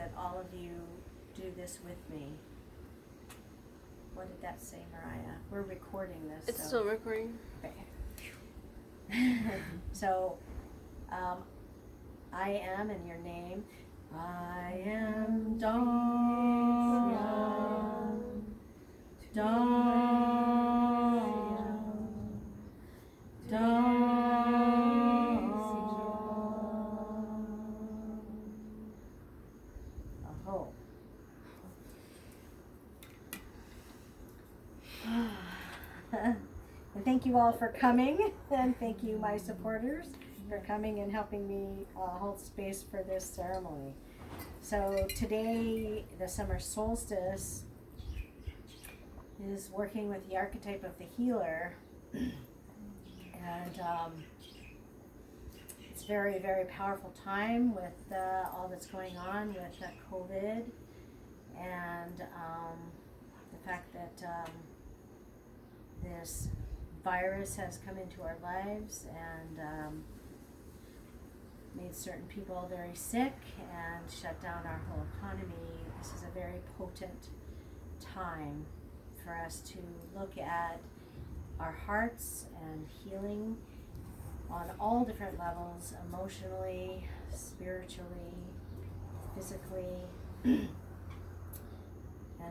that all of you do this with me. What did that say, Mariah? We're recording this. It's still recording. Okay. So, I am, in your name, I am Dawn. Oh. And thank you all for coming, and thank you, my supporters, for coming and helping me hold space for this ceremony. So today, the summer solstice is working with the archetype of the healer, and it's very, very powerful time with all that's going on with COVID, and the fact that this virus has come into our lives and made certain people very sick and shut down our whole economy. This is a very potent time for us to look at our hearts and healing on all different levels, emotionally, spiritually, physically, and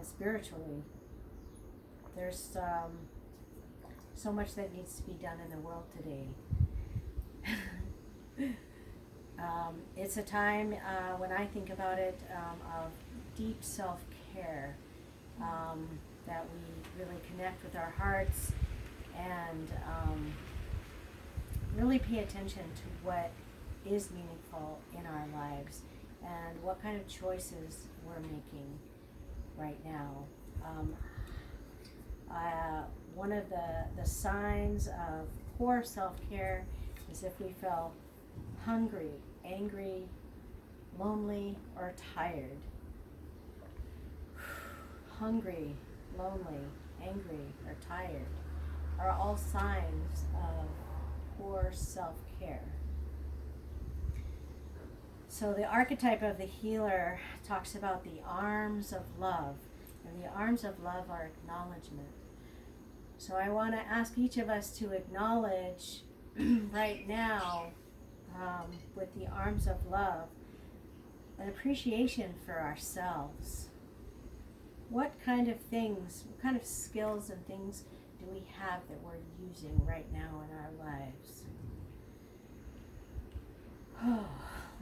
spiritually. There's so much that needs to be done in the world today. It's a time, when I think about it, of deep self-care, that we really connect with our hearts and really pay attention to what is meaningful in our lives and what kind of choices we're making right now. One of the signs of poor self-care is if we feel hungry, angry, lonely, or tired. Hungry, lonely, angry, or tired are all signs of poor self-care. So the archetype of the healer talks about the arms of love, and the arms of love are acknowledgement. So I want to ask each of us to acknowledge right now, with the arms of love, an appreciation for ourselves. What kind of things, what kind of skills and things do we have that we're using right now in our lives? Oh,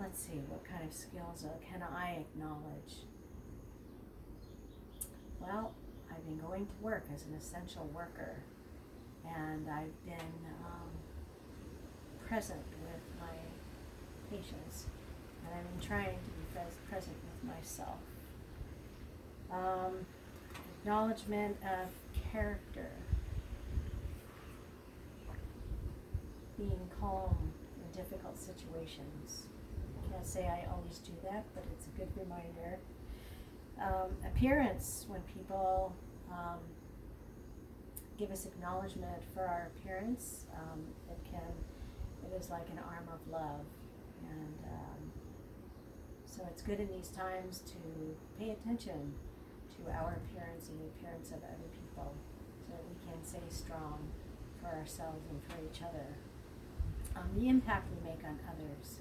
let's see, what kind of skills can I acknowledge? Well, I've been going to work as an essential worker, and I've been present with my patients, and I've been trying to be present with myself. Acknowledgement of character, being calm in difficult situations. I can't say I always do that, but it's a good reminder. Appearance, when people give us acknowledgement for our appearance, it is like an arm of love, and so it's good in these times to pay attention to our appearance and the appearance of other people, so that we can stay strong for ourselves and for each other. The impact we make on others.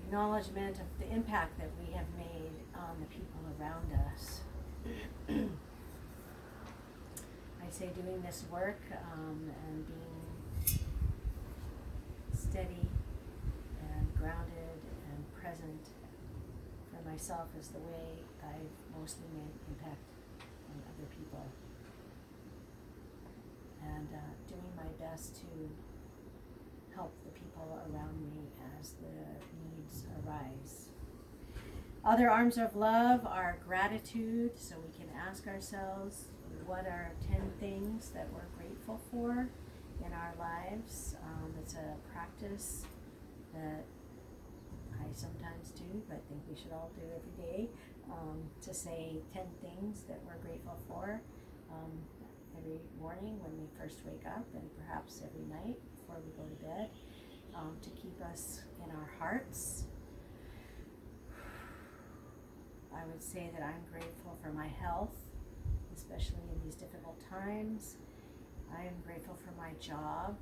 Acknowledgement of the impact that we have made on the people around us. I say doing this work and being steady and grounded and present for myself is the way I've mostly made impact on other people. And doing my best to help the people around me as the needs arise. Other arms of love are gratitude, so we can ask ourselves, what are 10 things that we're grateful for in our lives? It's a practice that I sometimes do, but I think we should all do every day, to say 10 things that we're grateful for every morning when we first wake up, and perhaps every night before we go to bed, to keep us in our hearts. I would say that I'm grateful for my health, especially in these difficult times. I am grateful for my job,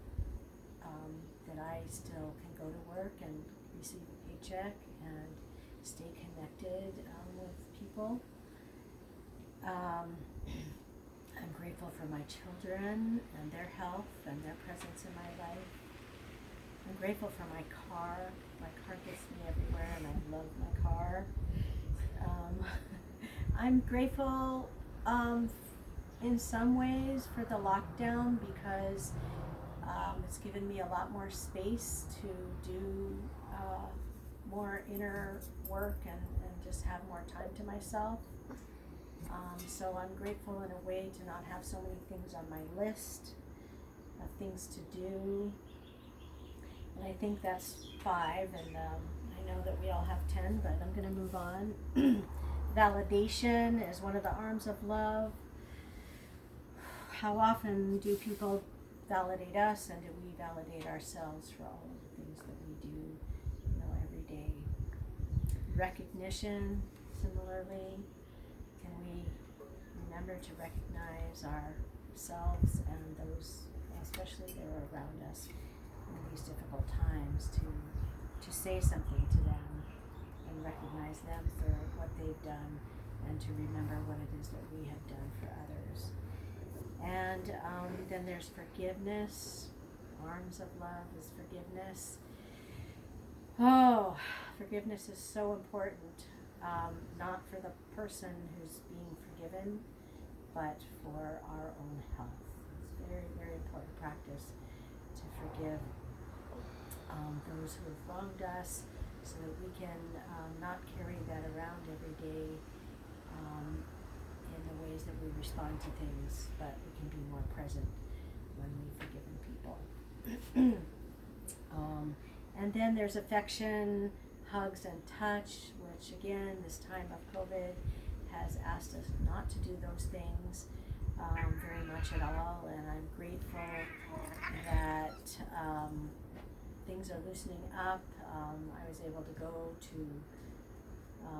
that I still can go to work and receive a paycheck and stay connected with people. I'm grateful for my children and their health and their presence in my life. I'm grateful for my car. My car gets me everywhere and I love my car. I'm grateful in some ways for the lockdown because it's given me a lot more space to do more inner work and just have more time to myself. So I'm grateful in a way to not have so many things on my list of things to do. And I think that's 5, and I know that we all have 10, but I'm going to move on. Validation is one of the arms of love. How often do people validate us, and do we validate ourselves for all of the things that we do, every day? Recognition, similarly. Can we remember to recognize ourselves and those, especially that are around us in these difficult times, to say something to them and recognize them for what they've done, and to remember what it is that we have done for others. And then there's forgiveness. Arms of love is forgiveness. Oh, forgiveness is so important, not for the person who's being forgiven, but for our own health. It's very, very important practice to forgive those who have wronged us, so that we can not carry that around every day in the ways that we respond to things, but we can be more present when we've forgiven people. And then there's affection, hugs, and touch, which again, this time of COVID has asked us not to do those things very much at all, and I'm grateful that things are loosening up. I was able to go to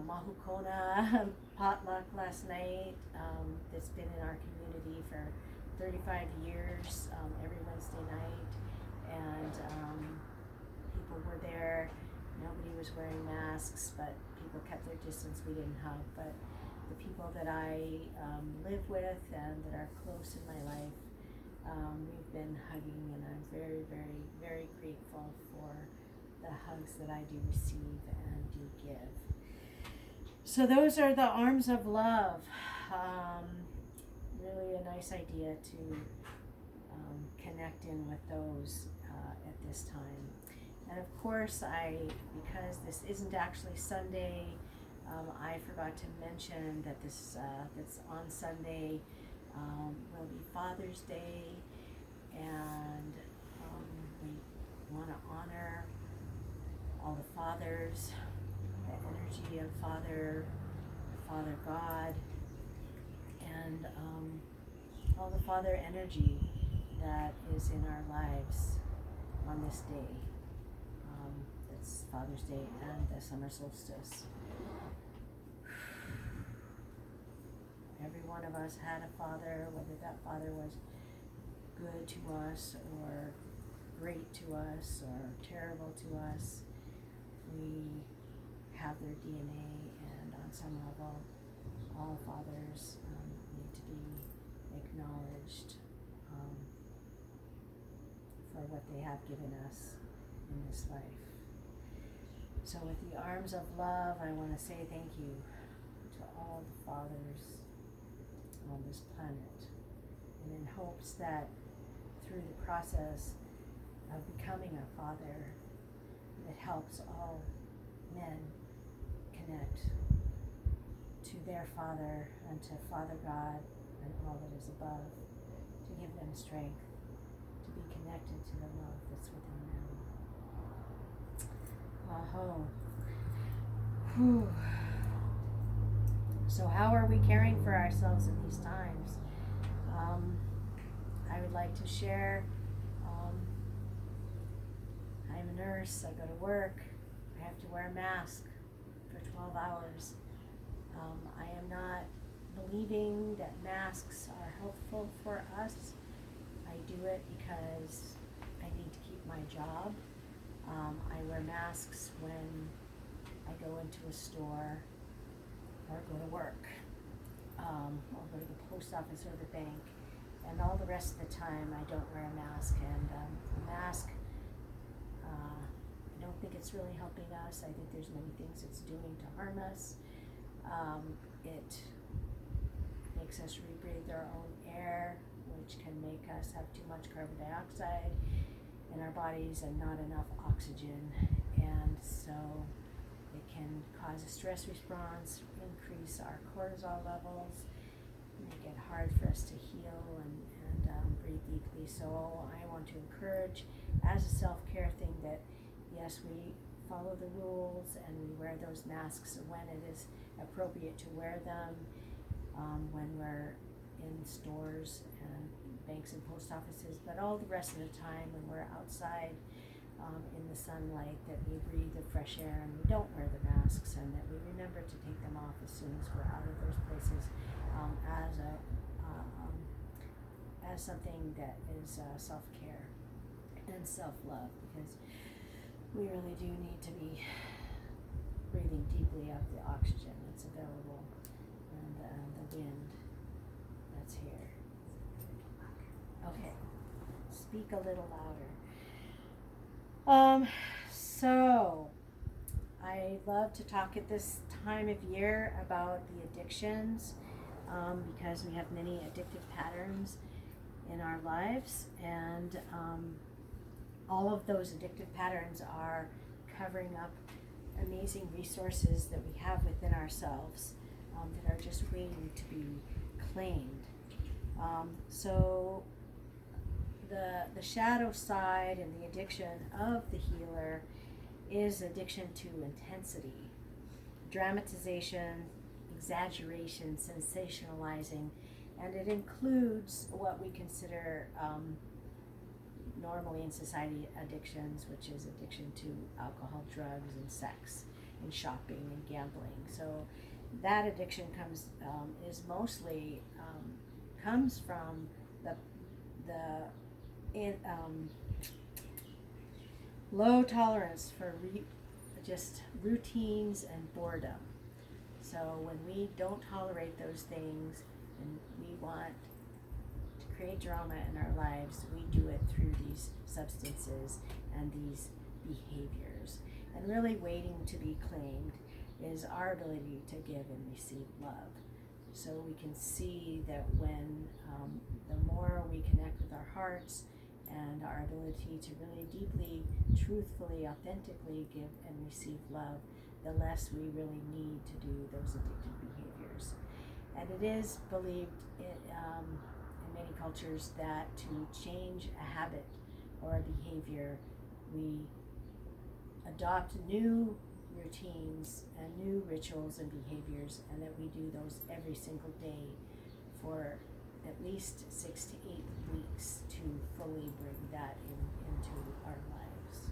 Mahukona potluck last night. That's been in our community for 35 years, every Wednesday night, and people were there. Nobody was wearing masks, but people kept their distance. We didn't hug, but the people that I live with and that are close in my life, we've been hugging, and I'm very, very, very grateful for the hugs that I do receive and do give. So those are the arms of love. Really a nice idea to connect in with those at this time. And of course, because this isn't actually Sunday, I forgot to mention that that's on Sunday will be Father's Day, and we want to honor all the fathers, the energy of Father God, and all the Father energy that is in our lives on this day. It's Father's Day and the summer solstice. Every one of us had a father, whether that father was good to us or great to us or terrible to us. We have their DNA, and on some level, all fathers need to be acknowledged for what they have given us in this life. So with the arms of love, I want to say thank you to all the fathers on this planet, and in hopes that through the process of becoming a father, it helps all men connect to their Father and to Father God and all that is above, to give them strength to be connected to the love that's within them. Whew. So how are we caring for ourselves in these times? I would like to share, I'm a nurse, I go to work, I have to wear a mask for 12 hours. believing that masks are helpful for us. I do it because I need to keep my job. I wear masks when I go into a store or go to work, or go to the post office or the bank, and all the rest of the time I don't wear a mask. And a mask, I don't think it's really helping us. I think there's many things it's doing to harm us. It makes us rebreathe our own air, which can make us have too much carbon dioxide in our bodies and not enough oxygen, and so it can cause a stress response, increase our cortisol levels, make it hard for us to heal and breathe deeply. So I want to encourage, as a self-care thing, that yes, we follow the rules and we wear those masks when it is appropriate to wear them, when we're in stores and banks and post offices, but all the rest of the time when we're outside in the sunlight, that we breathe the fresh air and we don't wear the masks, and that we remember to take them off as soon as we're out of those places, as something that is self-care and self-love, because we really do need to be breathing deeply of the oxygen that's available and the wind that's here. Okay, speak a little louder. So I love to talk at this time of year about the addictions, because we have many addictive patterns in our lives, and all of those addictive patterns are covering up amazing resources that we have within ourselves, that are just waiting to be claimed. So the shadow side and the addiction of the healer is addiction to intensity, dramatization, exaggeration, sensationalizing, and it includes what we consider normally in society addictions, which is addiction to alcohol, drugs, and sex, and shopping and gambling. So that addiction comes from the low tolerance for just routines and boredom. So when we don't tolerate those things and we want to create drama in our lives, we do it through these substances and these behaviors. And really waiting to be claimed is our ability to give and receive love. So we can see that when the more we connect with our hearts and our ability to really deeply, truthfully, authentically give and receive love, the less we really need to do those addictive behaviors. And it is believed in many cultures that to change a habit or a behavior, we adopt new routines and new rituals and behaviors, and that we do those every single day for at least 6 to 8 weeks to fully bring that into our lives.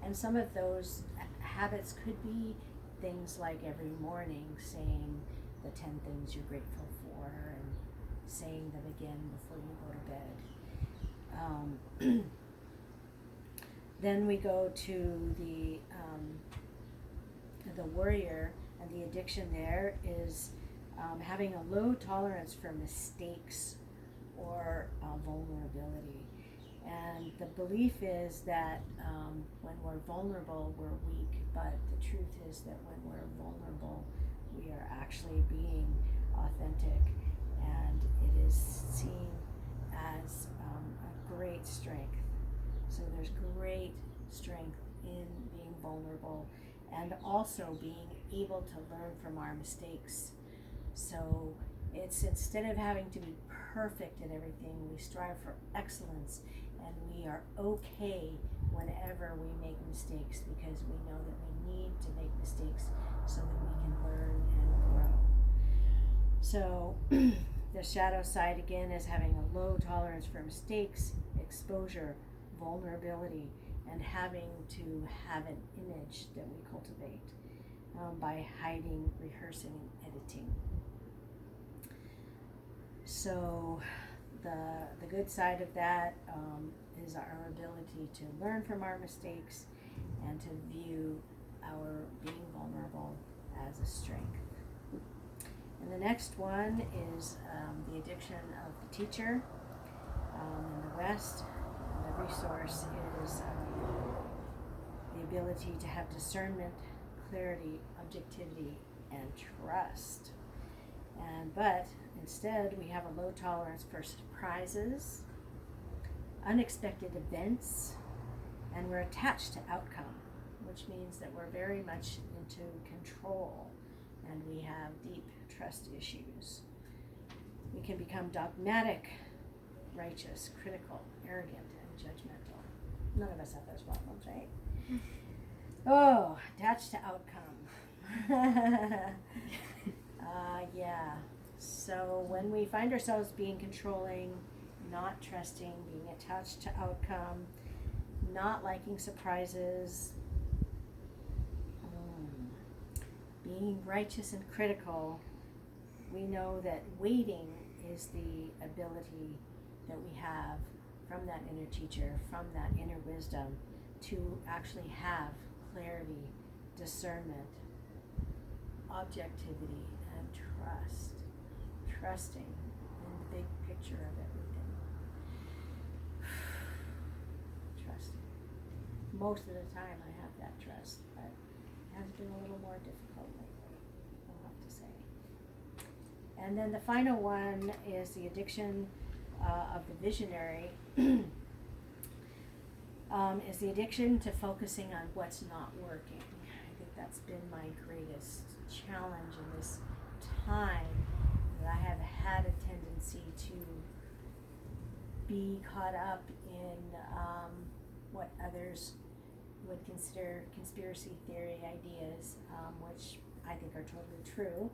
And some of those habits could be things like every morning saying the 10 things you're grateful for and saying them again before you go to bed. Then we go to the warrior, and the addiction there is having a low tolerance for mistakes or vulnerability. And the belief is that when we're vulnerable, we're weak, but the truth is that when we're vulnerable, we are actually being authentic, and it is seen as a great strength. So there's great strength in being vulnerable and also being able to learn from our mistakes. So it's, instead of having to be perfect at everything, we strive for excellence, and we are okay whenever we make mistakes, because we know that we need to make mistakes so that we can learn and grow. So the shadow side again is having a low tolerance for mistakes, exposure, vulnerability, and having to have an image that we cultivate by hiding, rehearsing, and editing. So the good side of that is our ability to learn from our mistakes and to view our being vulnerable as a strength. And the next one is the addiction of the teacher in the West. And the resource is the ability to have discernment, clarity, objectivity, and trust. But instead, we have a low tolerance for surprises, unexpected events, and we're attached to outcome, which means that we're very much into control, and we have deep trust issues. We can become dogmatic, righteous, critical, arrogant, and judgmental. None of us have those problems, right? Oh, attached to outcome. Yeah. So when we find ourselves being controlling, not trusting, being attached to outcome, not liking surprises, being righteous and critical, we know that waiting is the ability that we have from that inner teacher, from that inner wisdom, to actually have clarity, discernment, objectivity, and trust. Trusting in the big picture of everything. Trusting. Most of the time I have that trust, but it has been a little more difficult lately, I'll have to say. And then the final one is the addiction of the visionary, is the addiction to focusing on what's not working. I think that's been my greatest challenge in this time, that I have had a tendency to be caught up in what others would consider conspiracy theory ideas, which I think are totally true,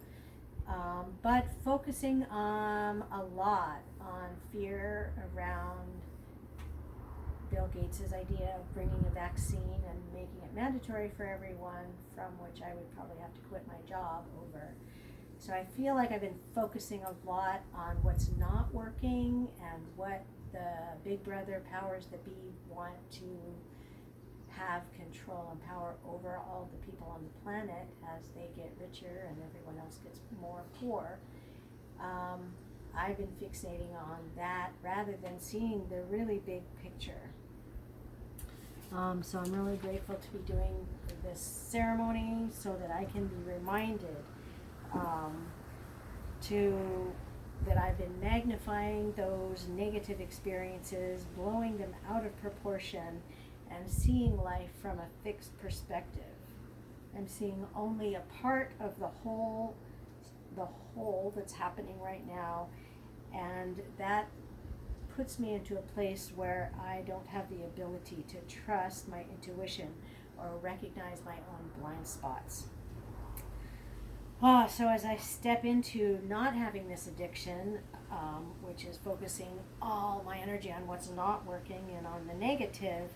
but focusing a lot on fear around Bill Gates' idea of bringing a vaccine and making it mandatory for everyone, from which I would probably have to quit my job over. So I feel like I've been focusing a lot on what's not working and what the big brother powers that be want to have control and power over all the people on the planet as they get richer and everyone else gets more poor. I've been fixating on that rather than seeing the really big picture. So I'm really grateful to be doing this ceremony so that I can be reminded that I've been magnifying those negative experiences, blowing them out of proportion, and seeing life from a fixed perspective. I'm seeing only a part of the whole that's happening right now, and that puts me into a place where I don't have the ability to trust my intuition or recognize my own blind spots. So as I step into not having this addiction, which is focusing all my energy on what's not working and on the negative,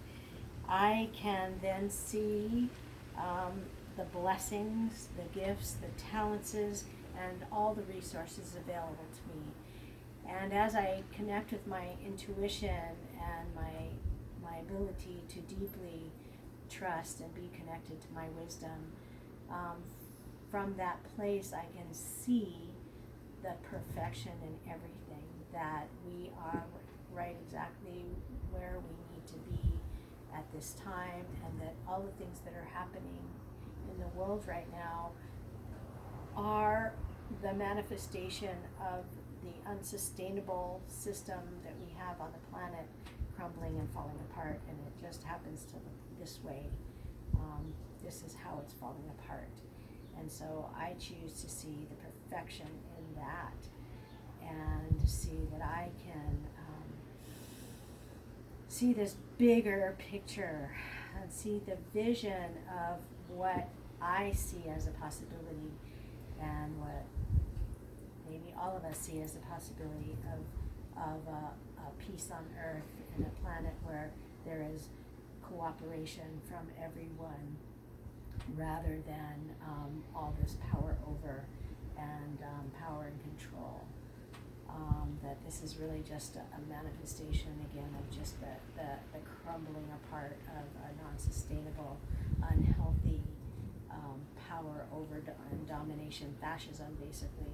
I can then see the blessings, the gifts, the talents, and all the resources available to me. And as I connect with my intuition and my ability to deeply trust and be connected to my wisdom, from that place I can see the perfection in everything, that we are right exactly where we need to be at this time, and that all the things that are happening in the world right now are the manifestation of the unsustainable system that we have on the planet crumbling and falling apart, and it just happens to look this way. This is how it's falling apart. And so I choose to see the perfection in that, and see that I can see this bigger picture and see the vision of what I see as a possibility, and what maybe all of us see as the possibility of a peace on earth and a planet where there is cooperation from everyone, rather than all this power over and power and control. that this is really just a manifestation again of just the crumbling apart of a non-sustainable, unhealthy power over and domination, fascism basically,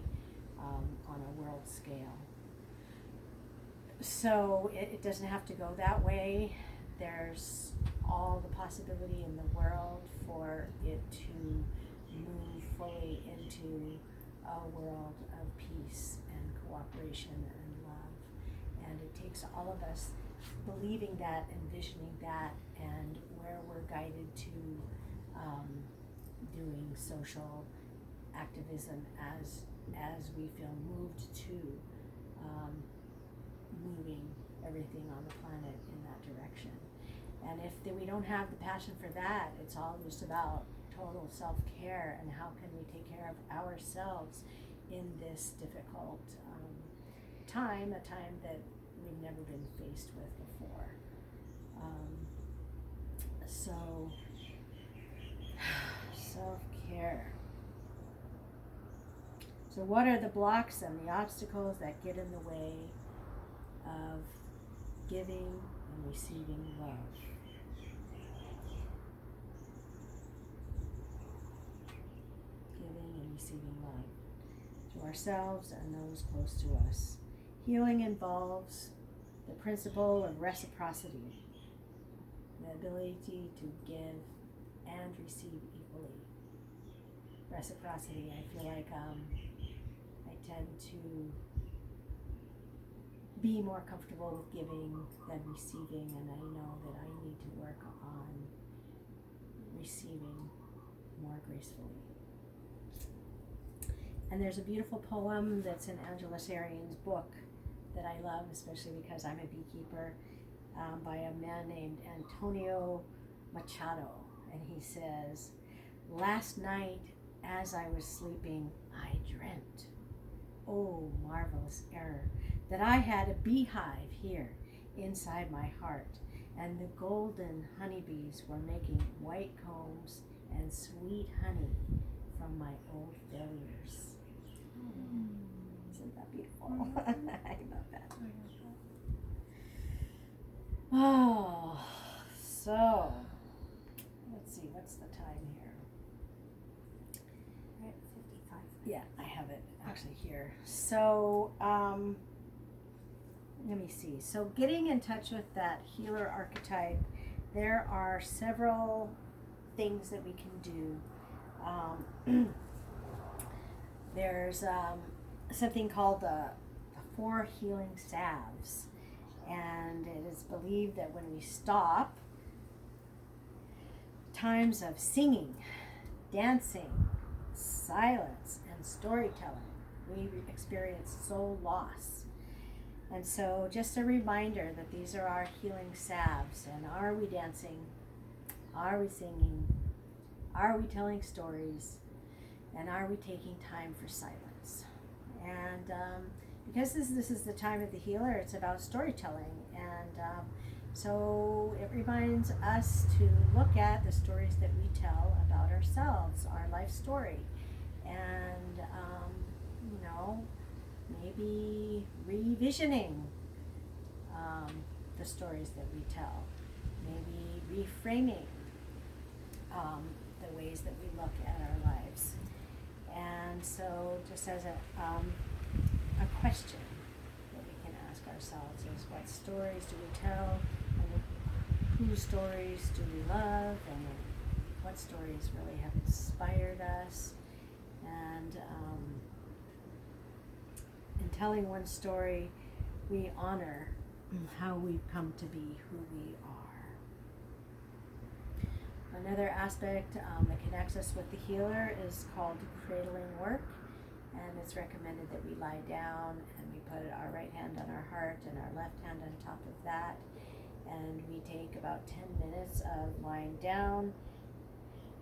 on a world scale. So it doesn't have to go that way. There's all the possibility in the world for it to move fully into a world of peace and cooperation and love. And it takes all of us believing that, envisioning that, and where we're guided to doing social activism as we feel moved to moving everything on the planet in that direction. And if we don't have the passion for that, it's all just about total self-care and how can we take care of ourselves in this difficult time, a time that we've never been faced with before. So self-care. So what are the blocks and the obstacles that get in the way of giving and receiving love? Giving and receiving love to ourselves and those close to us. Healing involves the principle of reciprocity, the ability to give and receive equally. Reciprocity, I feel like I tend to be more comfortable with giving than receiving, and I know that I need to work on receiving more gracefully. And there's a beautiful poem that's in Angela Sarian's book that I love, especially because I'm a beekeeper, by a man named Antonio Machado. And he says, "Last night as I was sleeping, I dreamt, oh marvelous error, that I had a beehive here inside my heart, and the golden honeybees were making white combs and sweet honey from my old failures." Isn't that beautiful? I love that. Oh, so let's see, what's the time here? We're at 55. Yeah, I have it actually here. So, let me see. So getting in touch with that healer archetype, there are several things that we can do. There's something called the 4 healing salves. And it is believed that when we stop, times of singing, dancing, silence, and storytelling, we experience soul loss. And so just a reminder that these are our healing salves. And are we dancing? Are we singing? Are we telling stories? And are we taking time for silence? And because this is the time of the healer, it's about storytelling. And so it reminds us to look at the stories that we tell about ourselves, our life story. And, maybe revisioning the stories that we tell. Maybe reframing the ways that we look at our lives. And so just as a question that we can ask ourselves is, what stories do we tell, and whose stories do we love, and what stories really have inspired us? And in telling one story, we honor how we've come to be who we are. Another aspect that connects us with the healer is called cradling work. And it's recommended that we lie down and we put our right hand on our heart and our left hand on top of that. And we take about 10 minutes of lying down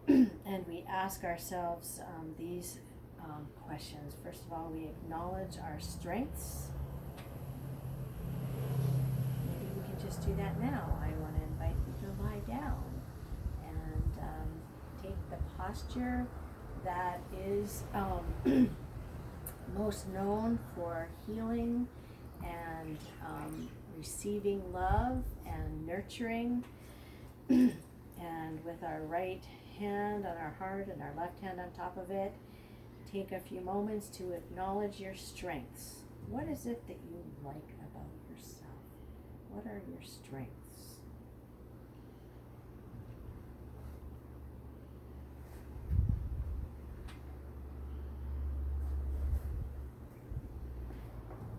and we ask ourselves these questions. First of all, we acknowledge our strengths. Maybe we can just do that now. I want to invite you to lie down and take the posture that is most known for healing and receiving love and nurturing. And with our right hand on our heart and our left hand on top of it, take a few moments to acknowledge your strengths. What is it that you like about yourself? What are your strengths?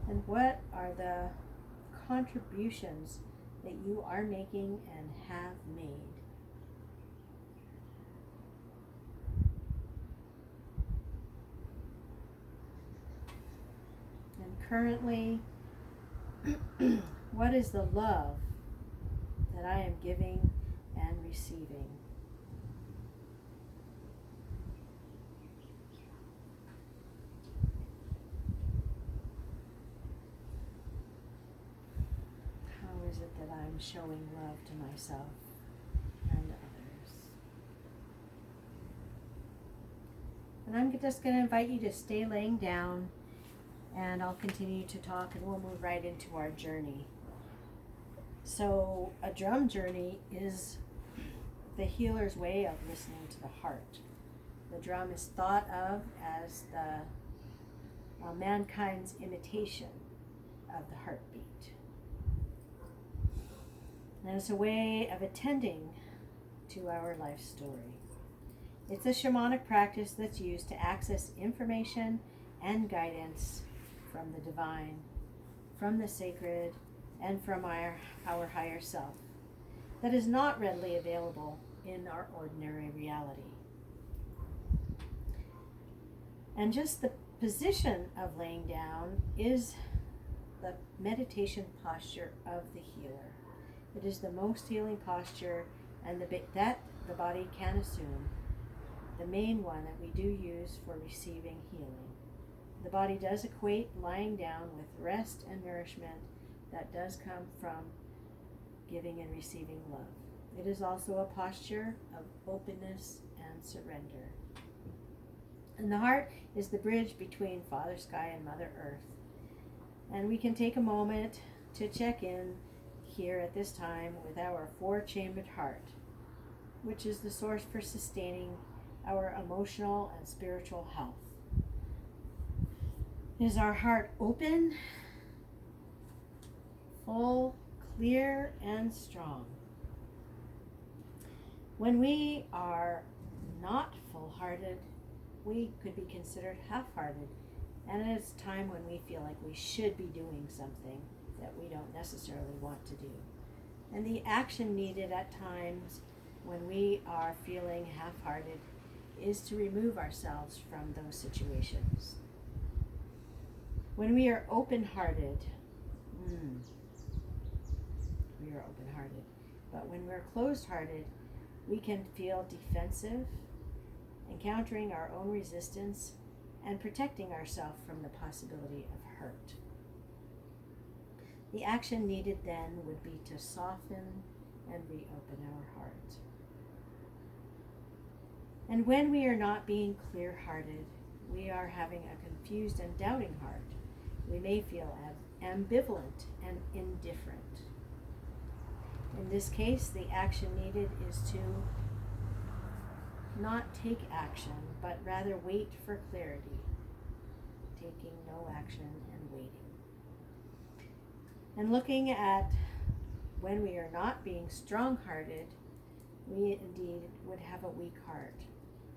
And what are the contributions that you are making and have made? And currently, what is the love that I am giving and receiving? How is it that I'm showing love to myself and others? And I'm just going to invite you to stay laying down, and I'll continue to talk, and we'll move right into our journey. So a drum journey is the healer's way of listening to the heart. The drum is thought of as the mankind's imitation of the heartbeat. And it's a way of attending to our life story. It's a shamanic practice that's used to access information and guidance from the divine, from the sacred, and from our higher self that is not readily available in our ordinary reality. And just the position of laying down is the meditation posture of the healer. It is the most healing posture and that the body can assume, the main one that we do use for receiving healing. The body does equate lying down with rest and nourishment that does come from giving and receiving love. It is also a posture of openness and surrender. And the heart is the bridge between Father Sky and Mother Earth. And we can take a moment to check in here at this time with our four-chambered heart, which is the source for sustaining our emotional and spiritual health. Is our heart open, full, clear, and strong? When we are not full-hearted, we could be considered half-hearted, and it's time when we feel like we should be doing something that we don't necessarily want to do. And the action needed at times when we are feeling half-hearted is to remove ourselves from those situations. When we are open-hearted, we are open-hearted. But when we're closed-hearted, we can feel defensive, encountering our own resistance and protecting ourselves from the possibility of hurt. The action needed then would be to soften and reopen our heart. And when we are not being clear-hearted, we are having a confused and doubting heart. We may feel ambivalent and indifferent. In this case, the action needed is to not take action, but rather wait for clarity, taking no action and waiting. And looking at when we are not being strong-hearted, we indeed would have a weak heart.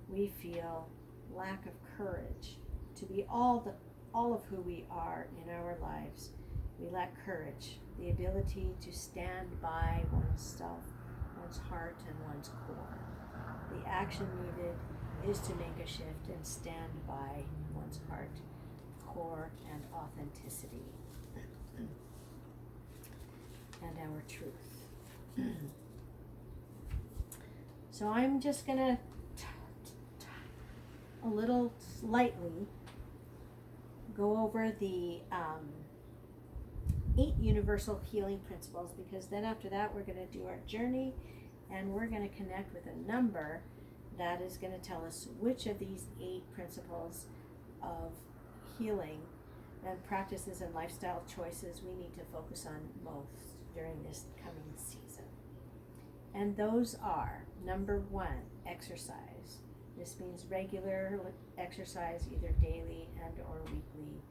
We feel lack of courage to be all of who we are in our lives. We lack courage, the ability to stand by oneself, one's heart, and one's core. The action needed is to make a shift and stand by one's heart, core, and authenticity, and our truth. So I'm just going to a little lightly go over the 8 universal healing principles, because then after that we're going to do our journey and we're going to connect with a number that is going to tell us which of these 8 principles of healing and practices and lifestyle choices we need to focus on most during this coming season. And those are, number 1, exercise. This means regular exercise, either daily and or weekly,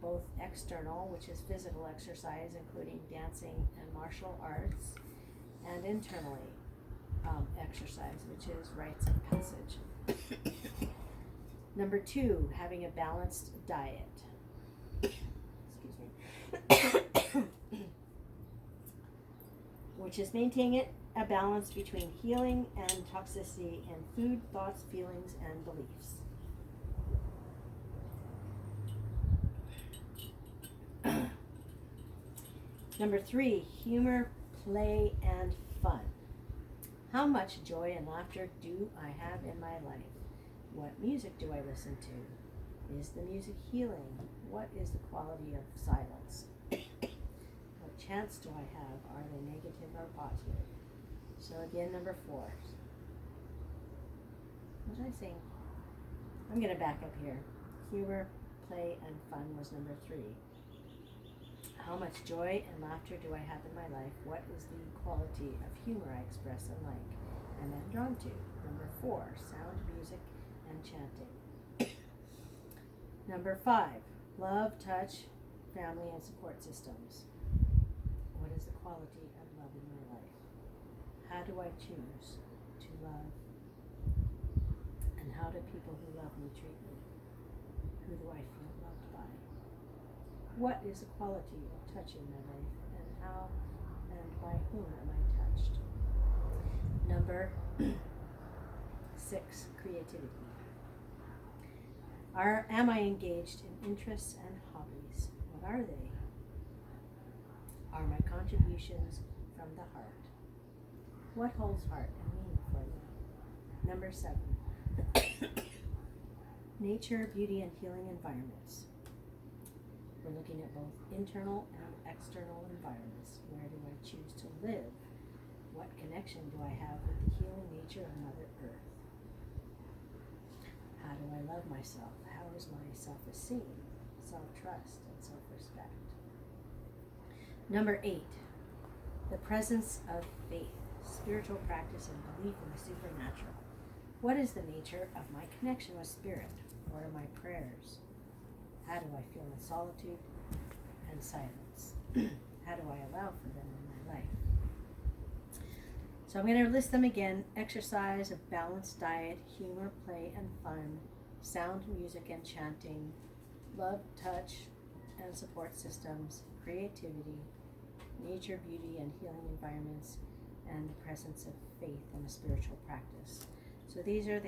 both external, which is physical exercise, including dancing and martial arts, and internally exercise, which is rites of passage. Number 2, having a balanced diet. Excuse me. Which is maintaining a balance between healing and toxicity in food, thoughts, feelings, and beliefs. Number 3, humor, play, and fun. How much joy and laughter do I have in my life? What music do I listen to? Is the music healing? What is the quality of silence? What chants do I have? Are they negative or positive? So again, number 4. What was I saying? I'm going to back up here. Humor, play, and fun was number 3. How much joy and laughter do I have in my life? What is the quality of humor I express and like and am drawn to? Number 4, sound, music, and chanting. Number 5, love, touch, family, and support systems. What is the quality of love in my life? How do I choose to love? And how do people who love me treat me? Who do I feel loved by? What is the quality of touch in my life, and how and by whom am I touched? Number 6, creativity. Am I engaged in interests and hobbies? What are they? Are my contributions from the heart? What holds heart and meaning for me? Number 7, nature, beauty, and healing environments. We're looking at both internal and external environments. Where do I choose to live? What connection do I have with the healing nature of Mother Earth? How do I love myself? How is my self-esteem, self-trust, and self-respect? Number 8, the presence of faith, spiritual practice, and belief in the supernatural. What is the nature of my connection with spirit? What are my prayers? How do I feel in solitude and silence? How do I allow for them in my life? So I'm going to list them again. Exercise, a balanced diet, humor, play, and fun, sound, music, and chanting, love, touch, and support systems, creativity, nature, beauty, and healing environments, and the presence of faith and a spiritual practice. So these are the